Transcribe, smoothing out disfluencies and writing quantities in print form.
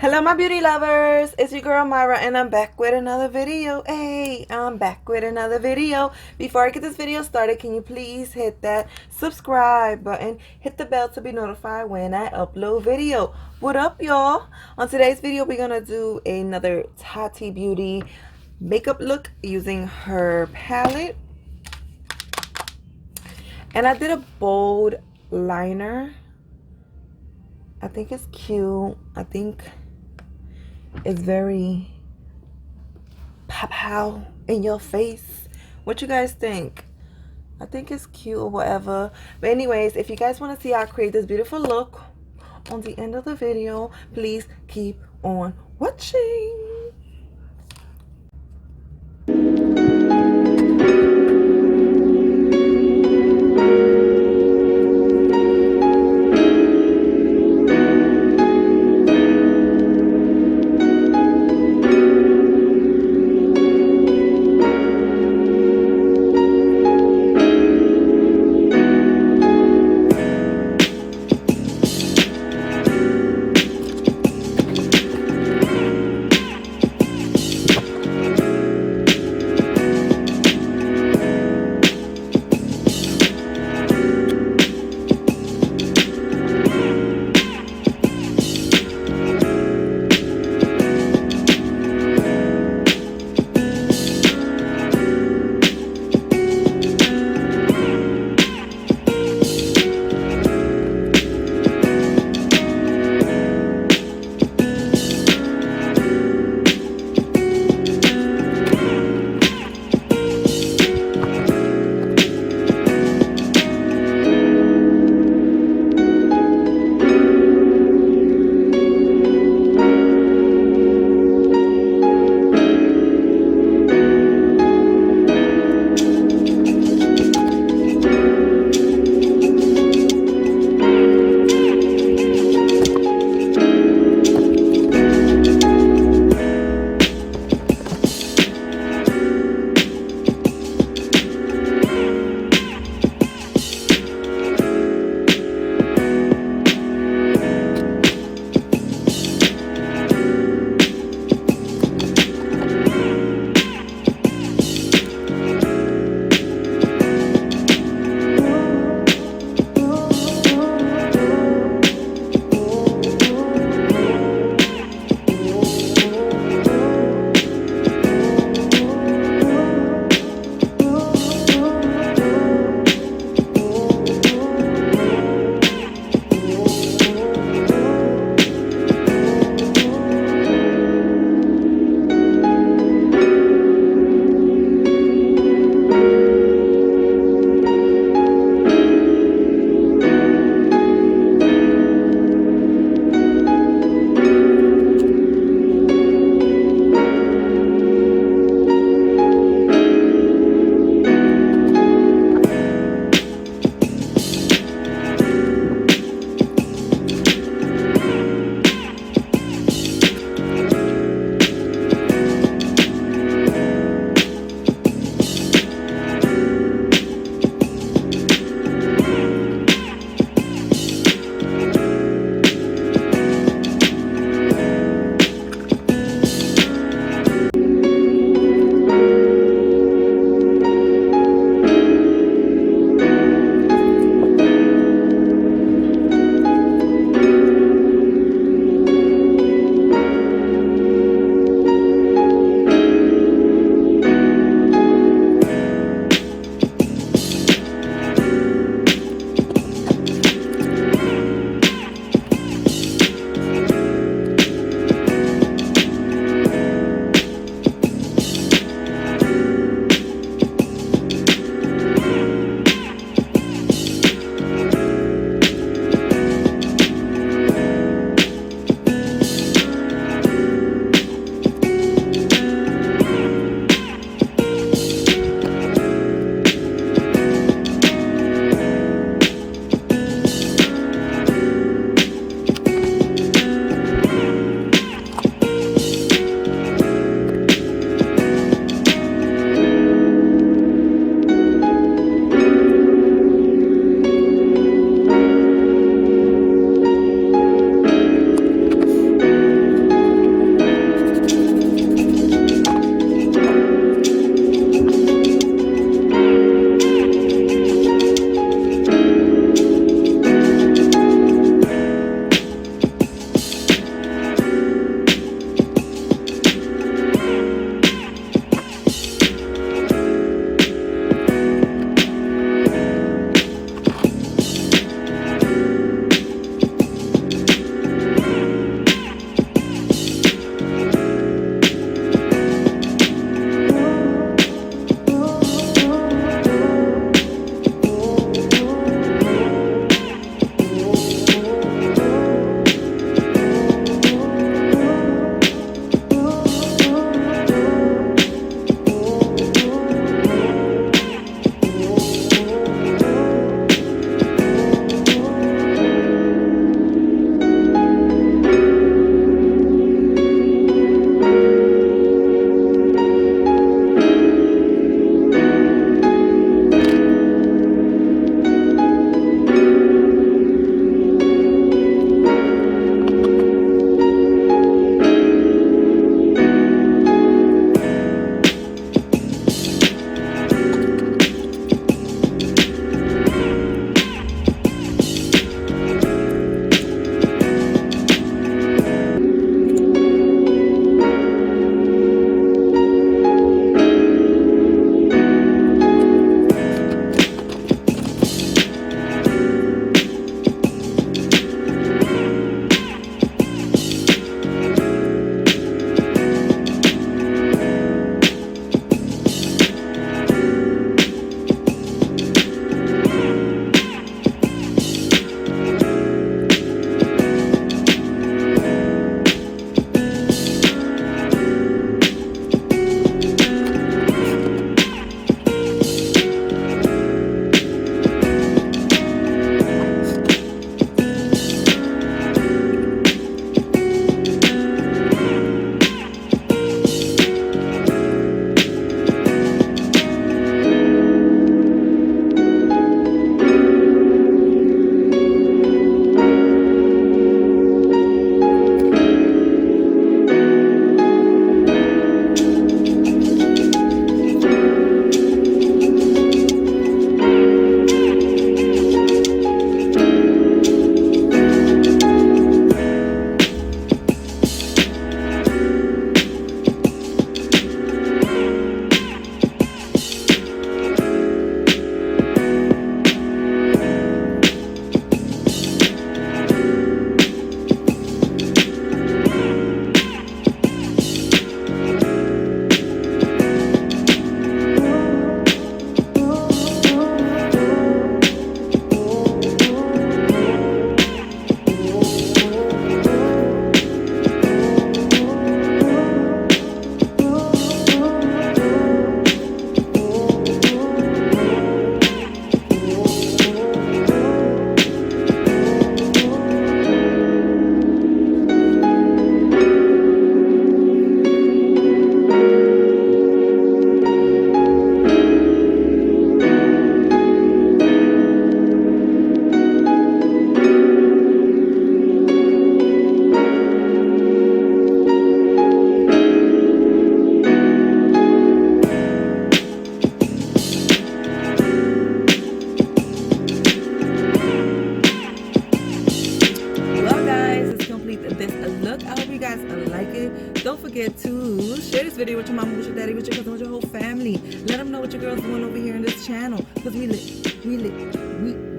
Hello my beauty lovers, it's your girl Myra and I'm back with another video. Hey, I'm back with another video. Before I get this video started, can you please hit that subscribe button, hit the bell to be notified when I upload video. What up y'all? On today's video we're gonna do another Tati Beauty makeup look using her palette. And I did a bold liner. I think it's cute. I think it's very pow in your face. What you guys think? I think it's cute or whatever. But anyways, if you guys want to see how I create this beautiful look on the end of the video, please keep on watching. forget to share this video with your mama, with your daddy, with your cousin, with your whole family. Let them know what your girl's doing over here in this channel. Because we lit.